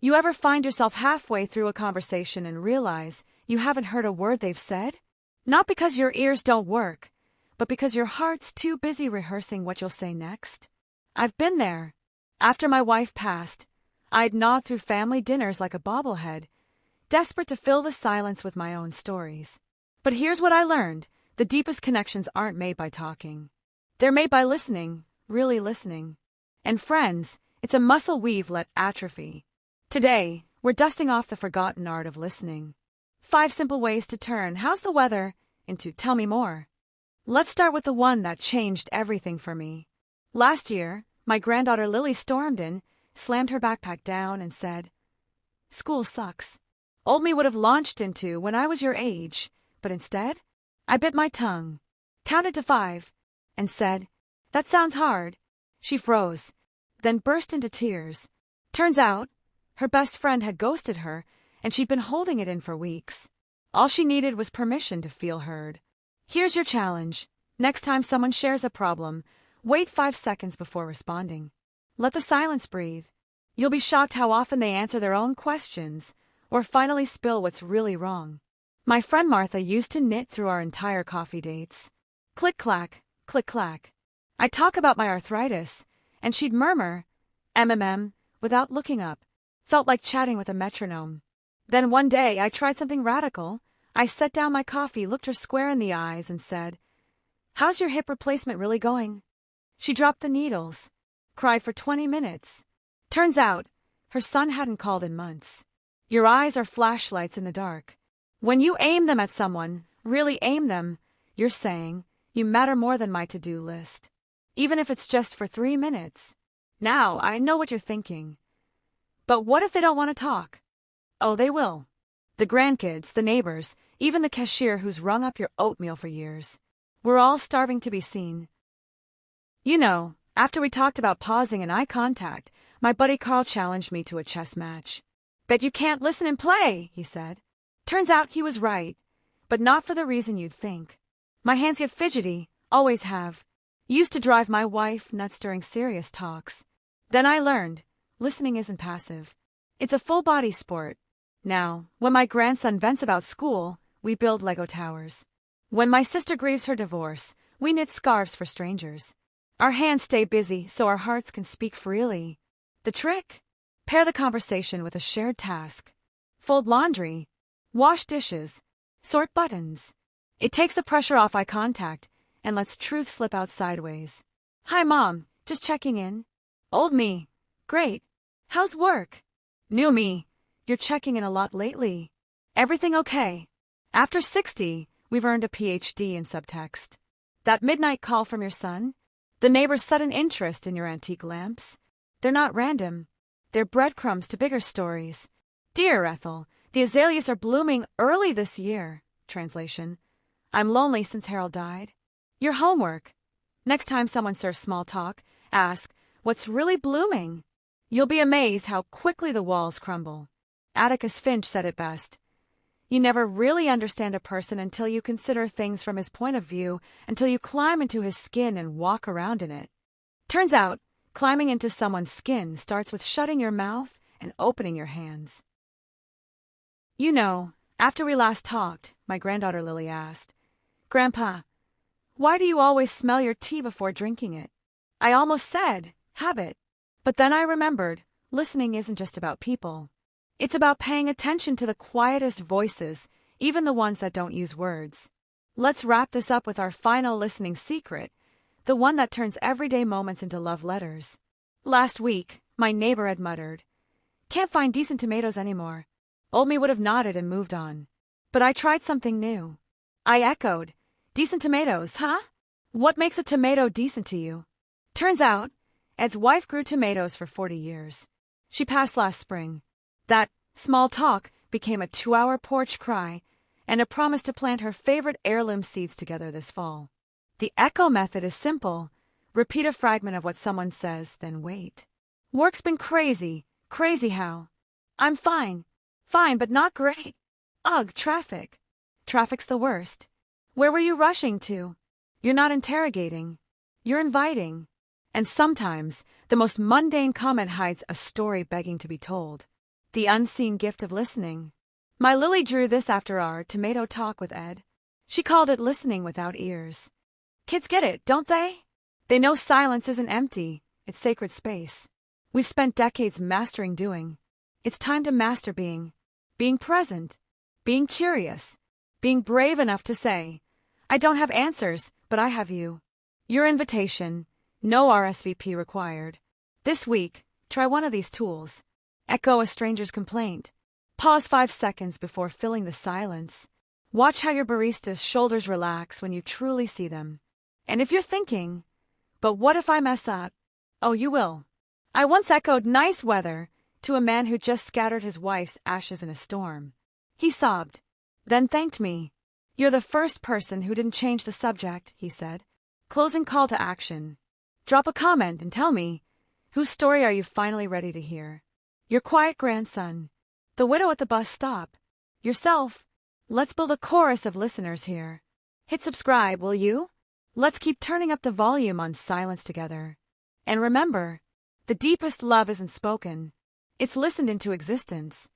You ever find yourself halfway through a conversation and realize you haven't heard a word they've said? Not because your ears don't work, but because your heart's too busy rehearsing what you'll say next? I've been there. After my wife passed, I'd gnawed through family dinners like a bobblehead, desperate to fill the silence with my own stories. But here's what I learned. The deepest connections aren't made by talking. They're made by listening, really listening. And friends, it's a muscle we've let atrophy. Today, we're dusting off the forgotten art of listening. 5 simple ways to turn "how's the weather" into "tell me more." Let's start with the one that changed everything for me. Last year, my granddaughter Lily stormed in, slammed her backpack down, and said, "School sucks." Old me would have launched into "when I was your age," but instead, I bit my tongue, counted to 5, and said, "That sounds hard." She froze, then burst into tears. Turns out, her best friend had ghosted her, and she'd been holding it in for weeks. All she needed was permission to feel heard. Here's your challenge. Next time someone shares a problem, wait 5 seconds before responding. Let the silence breathe. You'll be shocked how often they answer their own questions, or finally spill what's really wrong. My friend Martha used to knit through our entire coffee dates. Click-clack, click-clack. I'd talk about my arthritis, and she'd murmur, "MMM," without looking up. Felt like chatting with a metronome. Then one day I tried something radical. I set down my coffee, looked her square in the eyes, and said, "How's your hip replacement really going?" She dropped the needles, cried for 20 minutes. Turns out, her son hadn't called in months. Your eyes are flashlights in the dark. When you aim them at someone, really aim them, you're saying, "You matter more than my to-do list." Even if it's just for 3 minutes. Now, I know what you're thinking. But what if they don't want to talk? Oh, they will. The grandkids, the neighbors, even the cashier who's rung up your oatmeal for years. We're all starving to be seen. You know, after we talked about pausing and eye contact, my buddy Carl challenged me to a chess match. "Bet you can't listen and play," he said. Turns out he was right, but not for the reason you'd think. My hands get fidgety, always have. Used to drive my wife nuts during serious talks. Then I learned, listening isn't passive. It's a full-body sport. Now, when my grandson vents about school, we build Lego towers. When my sister grieves her divorce, we knit scarves for strangers. Our hands stay busy so our hearts can speak freely. The trick? Pair the conversation with a shared task. Fold laundry, wash dishes, sort buttons. It takes the pressure off eye contact and lets truth slip out sideways. "Hi, Mom, just checking in." Old me, "Great. How's work?" New me, "You're checking in a lot lately. Everything okay?" After 60, we've earned a PhD in subtext. That midnight call from your son? The neighbor's sudden interest in your antique lamps? They're not random. They're breadcrumbs to bigger stories. "Dear Ethel, the azaleas are blooming early this year." Translation: "I'm lonely since Harold died." Your homework. Next time someone serves small talk, ask, "What's really blooming?" You'll be amazed how quickly the walls crumble. Atticus Finch said it best. You never really understand a person until you consider things from his point of view, until you climb into his skin and walk around in it. Turns out, climbing into someone's skin starts with shutting your mouth and opening your hands. You know, after we last talked, my granddaughter Lily asked, "Grandpa, why do you always smell your tea before drinking it?" I almost said, "Habit." But then I remembered, listening isn't just about people. It's about paying attention to the quietest voices, even the ones that don't use words. Let's wrap this up with our final listening secret, the one that turns everyday moments into love letters. Last week, my neighbor had muttered, "Can't find decent tomatoes anymore." Old me would have nodded and moved on. But I tried something new. I echoed, "Decent tomatoes, huh? What makes a tomato decent to you?" Turns out, Ed's wife grew tomatoes for 40 years. She passed last spring. That small talk became a 2-hour porch cry and a promise to plant her favorite heirloom seeds together this fall. The echo method is simple. Repeat a fragment of what someone says, then wait. "Work's been crazy. Crazy how?" "I'm fine. Fine, but not great." "Ugh, traffic." "Traffic's the worst." "Where were you rushing to?" You're not interrogating. You're inviting. And sometimes, the most mundane comment hides a story begging to be told. The unseen gift of listening. My Lily drew this after our tomato talk with Ed. She called it listening without ears. Kids get it, don't they? They know silence isn't empty, it's sacred space. We've spent decades mastering doing. It's time to master being. Being present. Being curious. Being brave enough to say, I don't have answers, but I have you. Your invitation. No RSVP required. This week, try one of these tools. Echo a stranger's complaint. Pause 5 seconds before filling the silence. Watch how your barista's shoulders relax when you truly see them. And if you're thinking, but what if I mess up? Oh, you will. I once echoed nice weather to a man who just scattered his wife's ashes in a storm. He sobbed, then thanked me. You're the first person who didn't change the subject, he said. Closing call to action. Drop a comment and tell me, whose story are you finally ready to hear? Your quiet grandson. The widow at the bus stop. Yourself. Let's build a chorus of listeners here. Hit subscribe, will you? Let's keep turning up the volume on silence together. And remember, the deepest love isn't spoken. It's listened into existence.